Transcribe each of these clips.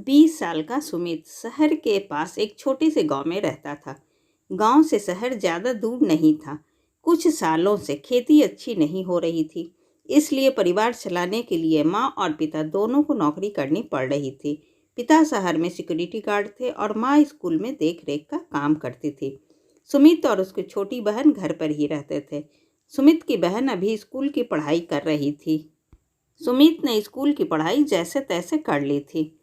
20 साल का सुमित शहर के पास एक छोटे से गांव में रहता था। गांव से शहर ज़्यादा दूर नहीं था। कुछ सालों से खेती अच्छी नहीं हो रही थी, इसलिए परिवार चलाने के लिए माँ और पिता दोनों को नौकरी करनी पड़ रही थी। पिता शहर में सिक्योरिटी गार्ड थे और माँ स्कूल में देख रेख का काम करती थी। सुमित और उसकी छोटी बहन घर पर ही रहते थे। सुमित की बहन अभी स्कूल की पढ़ाई कर रही थी। सुमित ने स्कूल की पढ़ाई जैसे तैसे कर ली थी।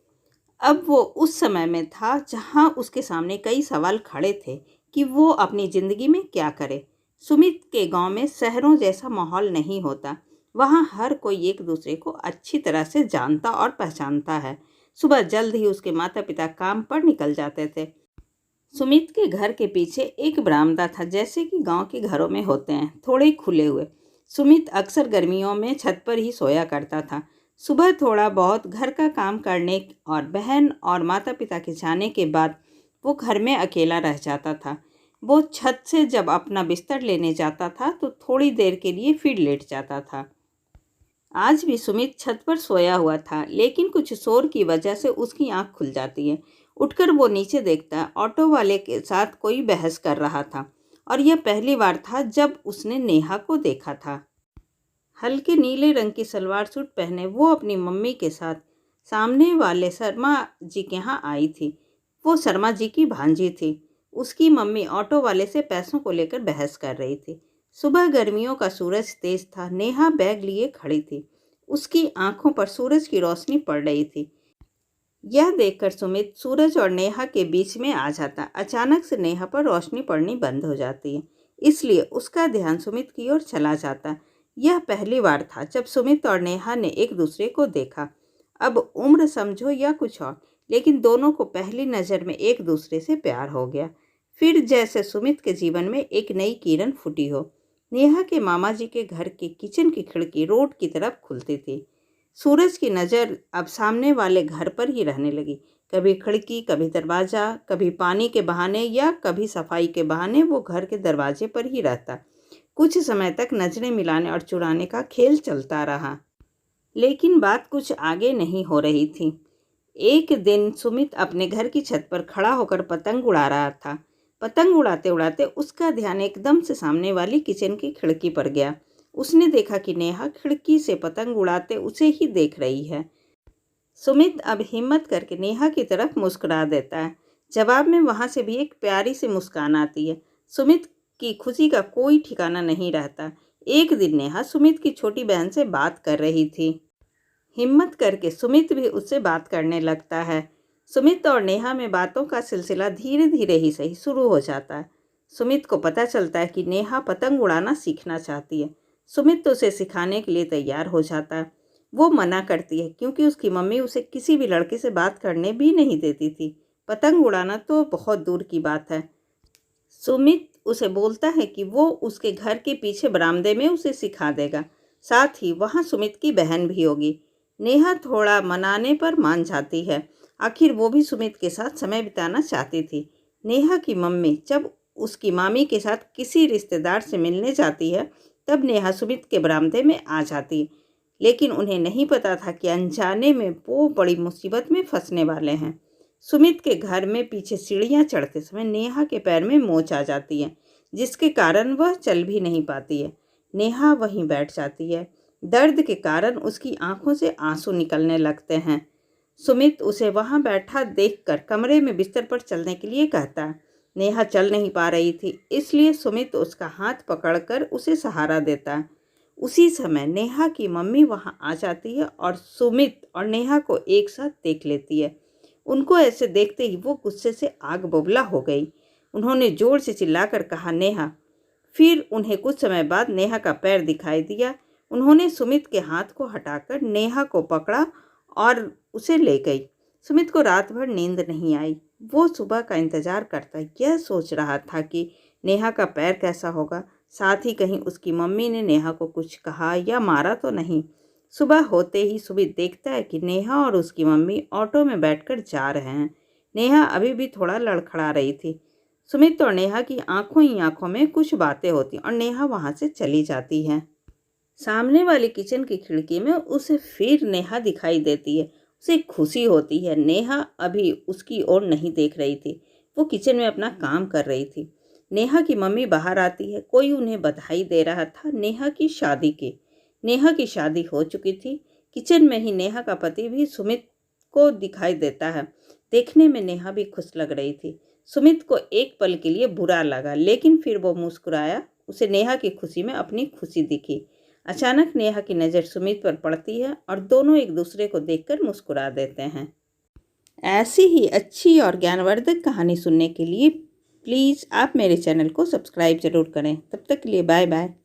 अब वो उस समय में था जहां उसके सामने कई सवाल खड़े थे कि वो अपनी ज़िंदगी में क्या करे। सुमित के गांव में शहरों जैसा माहौल नहीं होता। वहां हर कोई एक दूसरे को अच्छी तरह से जानता और पहचानता है। सुबह जल्द ही उसके माता पिता काम पर निकल जाते थे। सुमित के घर के पीछे एक बरामदा था, जैसे कि गांव के घरों में होते हैं, थोड़े खुले हुए। सुमित अक्सर गर्मियों में छत पर ही सोया करता था। सुबह थोड़ा बहुत घर का काम करने और बहन और माता पिता के जाने के बाद वो घर में अकेला रह जाता था। वो छत से जब अपना बिस्तर लेने जाता था तो थोड़ी देर के लिए फिर लेट जाता था। आज भी सुमित छत पर सोया हुआ था, लेकिन कुछ शोर की वजह से उसकी आंख खुल जाती है। उठकर वो नीचे देखता है, ऑटो वाले के साथ कोई बहस कर रहा था और यह पहली बार था जब उसने नेहा को देखा था। हल्के नीले रंग की सलवार सूट पहने वो अपनी मम्मी के साथ सामने वाले शर्मा जी के यहाँ आई थी। वो शर्मा जी की भांजी थी। उसकी मम्मी ऑटो वाले से पैसों को लेकर बहस कर रही थी। सुबह गर्मियों का सूरज तेज था। नेहा बैग लिए खड़ी थी। उसकी आंखों पर सूरज की रोशनी पड़ रही थी। यह देखकर सुमित सूरज और नेहा के बीच में आ जाता। अचानक से नेहा पर रोशनी पड़नी बंद हो जाती है, इसलिए उसका ध्यान सुमित की ओर चला जाता। यह पहली बार था जब सुमित और नेहा ने एक दूसरे को देखा। अब उम्र समझो या कुछ और, लेकिन दोनों को पहली नज़र में एक दूसरे से प्यार हो गया। फिर जैसे सुमित के जीवन में एक नई किरण फूटी हो। नेहा के मामा जी के घर के किचन की खिड़की रोड की तरफ खुलती थी। सूरज की नज़र अब सामने वाले घर पर ही रहने लगी। कभी खिड़की, कभी दरवाज़ा, कभी पानी के बहाने या कभी सफाई के बहाने वो घर के दरवाजे पर ही रहता। कुछ समय तक नजरें मिलाने और चुराने का खेल चलता रहा, लेकिन बात कुछ आगे नहीं हो रही थी। एक दिन सुमित अपने घर की छत पर खड़ा होकर पतंग उड़ा रहा था। पतंग उड़ाते उड़ाते उसका ध्यान एकदम से सामने वाली किचन की खिड़की पर गया। उसने देखा कि नेहा खिड़की से पतंग उड़ाते उसे ही देख रही है। सुमित अब हिम्मत करके नेहा की तरफ मुस्कुरा देता है। जवाब में वहां से भी एक प्यारी सी मुस्कान आती है। सुमित की खुशी का कोई ठिकाना नहीं रहता। एक दिन नेहा सुमित की छोटी बहन से बात कर रही थी। हिम्मत करके सुमित भी उससे बात करने लगता है। सुमित और नेहा में बातों का सिलसिला धीरे धीरे ही सही शुरू हो जाता है। सुमित को पता चलता है कि नेहा पतंग उड़ाना सीखना चाहती है। सुमित तो उसे सिखाने के लिए तैयार हो जाता है। वो मना करती है क्योंकि उसकी मम्मी उसे किसी भी लड़के से बात करने भी नहीं देती थी। पतंग उड़ाना तो बहुत दूर की बात है। सुमित उसे बोलता है कि वो उसके घर के पीछे बरामदे में उसे सिखा देगा। साथ ही वहाँ सुमित की बहन भी होगी। नेहा थोड़ा मनाने पर मान जाती है। आखिर वो भी सुमित के साथ समय बिताना चाहती थी। नेहा की मम्मी जब उसकी मामी के साथ किसी रिश्तेदार से मिलने जाती है, तब नेहा सुमित के बरामदे में आ जाती है। लेकिन उन्हें नहीं पता था कि अनजाने में वो बड़ी मुसीबत में फंसने वाले हैं। सुमित के घर में पीछे सीढ़ियाँ चढ़ते समय नेहा के पैर में मोच आ जाती है, जिसके कारण वह चल भी नहीं पाती है। नेहा वहीं बैठ जाती है। दर्द के कारण उसकी आंखों से आंसू निकलने लगते हैं। सुमित उसे वहां बैठा देखकर कमरे में बिस्तर पर चलने के लिए कहता है। नेहा चल नहीं पा रही थी, इसलिए सुमित उसका हाथ पकड़कर उसे सहारा देता है। उसी समय नेहा की मम्मी वहां आ जाती है और सुमित और नेहा को एक साथ देख लेती है। उनको ऐसे देखते ही वो गुस्से से आग बबूला हो गई। उन्होंने जोर से चिल्लाकर कहा, नेहा। फिर उन्हें कुछ समय बाद नेहा का पैर दिखाई दिया। उन्होंने सुमित के हाथ को हटाकर नेहा को पकड़ा और उसे ले गई। सुमित को रात भर नींद नहीं आई। वो सुबह का इंतजार करता यह सोच रहा था कि नेहा का पैर कैसा होगा, साथ ही कहीं उसकी मम्मी ने नेहा को कुछ कहा या मारा तो नहीं। सुबह होते ही सुमित देखता है कि नेहा और उसकी मम्मी ऑटो में बैठकर जा रहे हैं। नेहा अभी भी थोड़ा लड़खड़ा रही थी। सुमित और नेहा की आंखों ही आंखों में कुछ बातें होती और नेहा वहां से चली जाती है। सामने वाली किचन की खिड़की में उसे फिर नेहा दिखाई देती है। उसे खुशी होती है। नेहा अभी उसकी ओर नहीं देख रही थी, वो किचन में अपना काम कर रही थी। नेहा की मम्मी बाहर आती है। कोई उन्हें बधाई दे रहा था नेहा की शादी की। नेहा की शादी हो चुकी थी। किचन में ही नेहा का पति भी सुमित को दिखाई देता है। देखने में नेहा भी खुश लग रही थी। सुमित को एक पल के लिए बुरा लगा, लेकिन फिर वो मुस्कुराया। उसे नेहा की खुशी में अपनी खुशी दिखी। अचानक नेहा की नज़र सुमित पर पड़ती है और दोनों एक दूसरे को देखकर मुस्कुरा देते हैं। ऐसी ही अच्छी और ज्ञानवर्धक कहानी सुनने के लिए प्लीज़ आप मेरे चैनल को सब्सक्राइब ज़रूर करें। तब तक के लिए बाय बाय।